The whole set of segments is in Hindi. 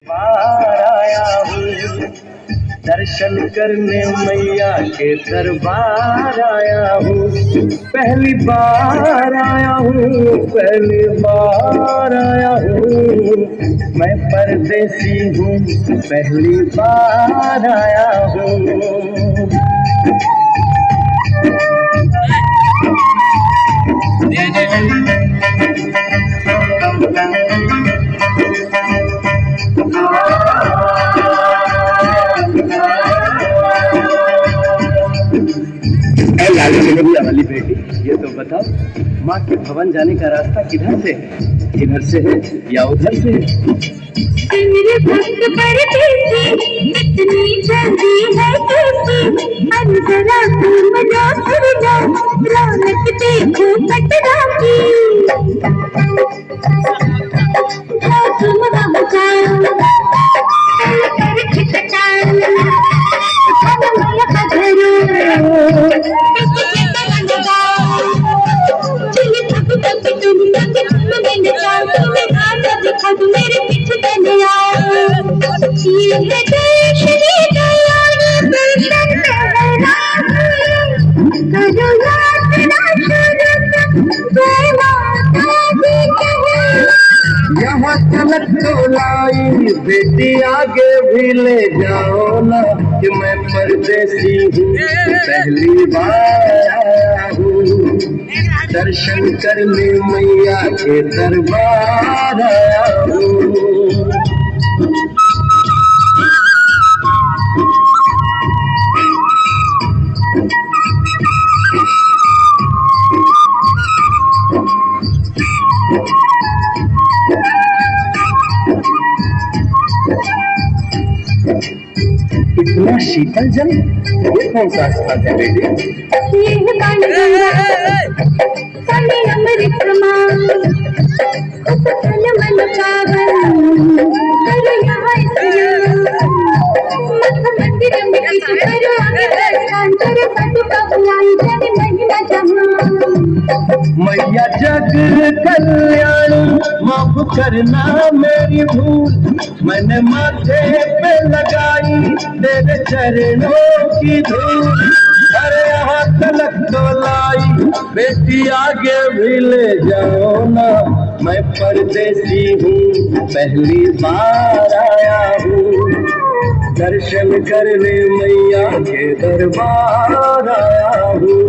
बार आया हूँ दर्शन करने मैया के दरबार आया हूँ। पहली बार आया हूँ, पहली बार आया हूँ। मैं परदेसी हूँ, पहली बार आया हूँ। लाली चुनरिया वाली बेटी, ये तो बताओ, माँ के भवन जाने का रास्ता किधर से है? इधर से है या उधर से है? मेरे भक्त परदेसी इतनी जल्दी है कैसी, अंतरा तुम मना कर जा, रौनक देखो पटरा की। तुम हम जाओ कर खिटकाओ, हम माया पधरो दिखा दो मेरे पीठ तले आओ। ये है देश ये दयाल दर्शन करो यात्रा शुरू, जय माता दी कहे। यहाँ तलक तो लाई बेटी, आगे भी ले जाओ ना, कि मैं परदेसी हूँ, पहली बार आया हूँ। दर्शन करने मैया के दरबार आया हूँ। इतना शीतल जल, ये कौन सा स्थान है बेटी? ये अमृत प्रमाण मन पावन करो यहाँ मंदिर में करो दर्शन करो साधु का बुलाई जाने महिमा जहाँ। मैया जग कल्याण माफ करना मेरी भूल, मैंने माथे पे लगाई तेरे चरणों की धूल। अरे यहाँ तलक तो लाई बेटी, आगे भी ले जाओ ना, मैं परदेसी हूँ, पहली बार आया हूँ। दर्शन करने मैया के दरबार आया हूँ।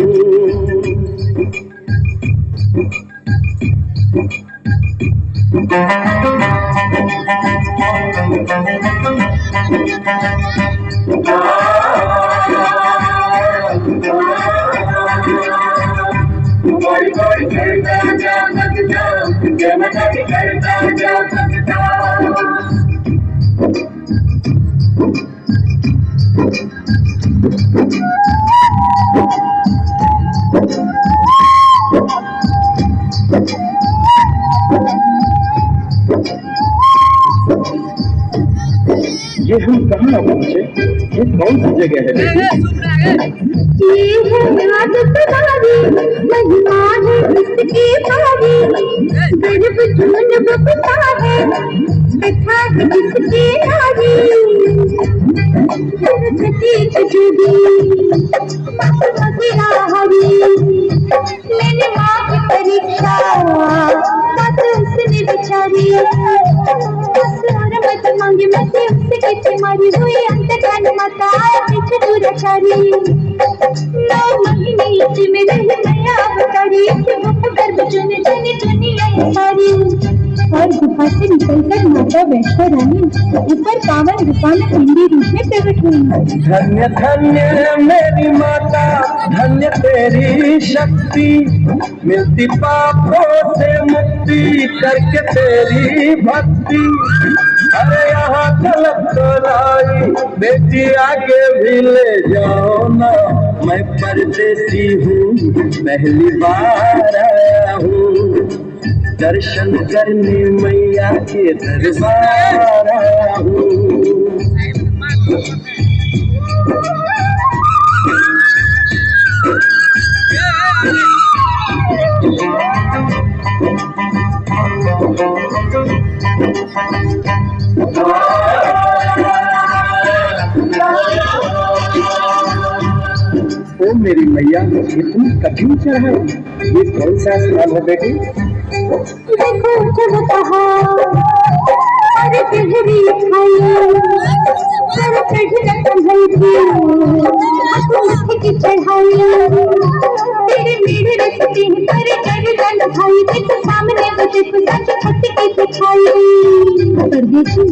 ये हम कहाँ पहुँचे? ये कौन सी जगह है? ये है आदत बारी, महिमा है इसकी भारी, गर्भ जून बपता है, बैठा है इसकी नारी। सरस्वती जुड़ी मधुरा हरी, मैंने माँ की परीक्षा मत उसने बेचारी, मत मांगे मत उससे कैसे मारी हुई, अंत काल माता पीछे दुराचारी। 9 महीने इसी में रही नया अवतारी, गर्भ चुने चुनी दुनिया सारी। और गुफा से निकलकर माता वैष्णो रानी ऊपर पावन गुफा में पिंडी रूप में प्रकट हुई। धन्य धन्य मेरी माता, धन्य तेरी शक्ति, मिलती पापों से मुक्ति करके तेरी भक्ति। अरे यहाँ तलक तो लाई बेटी, आगे भी ले जाओ ना, मैं परदेसी हूँ, पहली बार आया हूँ। दर्शन करने मैया के दरबार आया हूँ। Oh मेरी मैया, इतनी कठिन चढ़ाई, ये कौन सा स्नान है बेटी? देखो जब कहा अरे पहली खाई सर चढ़ संभल थी मत्थे की चढ़ाई तेरे मेरे रस्ते पर गर्दन भाई देख सामने मुझे सच छत की दिखाई। परदेसी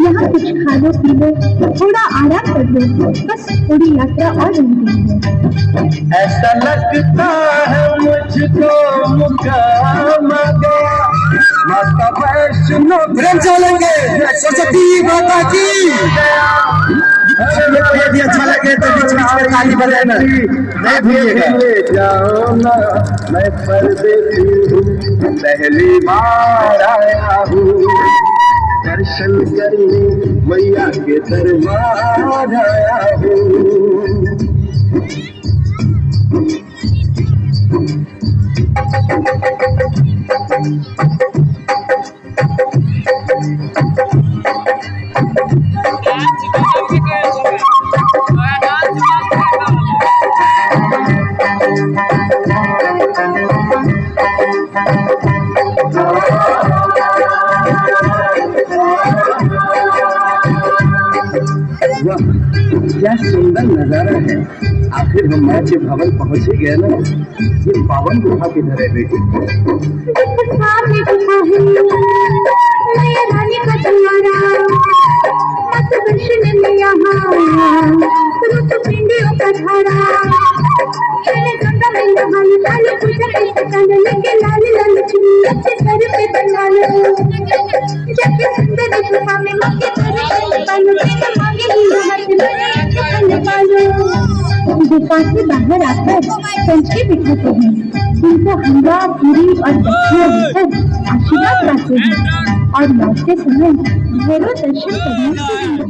यहाँ कुछ खा लो पी लो, थोड़ा आराम कर लो, बस थोड़ी यात्रा और रह गई है। ऐसा लगता है मुझको मुकाम आ गया, माता वैष्णो प्रेम चलेंगे सरस्वती माता की। यदि अच्छा लगे तो बीच बीच में ताली बजाना नहीं भूलिएगा। ले जाओ ना, मैं परदेसी हूँ, पहली बार आया हूँ, दर्शन करने मैया के दरबार आया हूँ। वाह, क्या सुंदर नजारा है। आखिर हम माँ के भवन पहुँच ही गए ना। ये पावन गुफा किधर है बेटी? सामने गुफा है नया रानी का द्वारा, मत दर्शन में यहाँ रुत पिंडियों का धारा, मैंने गंगा में नहाई लाल पूजा के सकाल लगे लाल लाल चुन्नी अच्छे सर पे बना लो, जब सुंदर गुफा में माँ के दर्शन पालो, बिना मांगे ही हाथ में पालो। गुफा से बाहर आकर संचे बिठाते हैं, उनको हलवा पूरी और दक्षिणा देकर आशीर्वाद पाते हैं और लौटते समय घरों दर्शन करने के लिए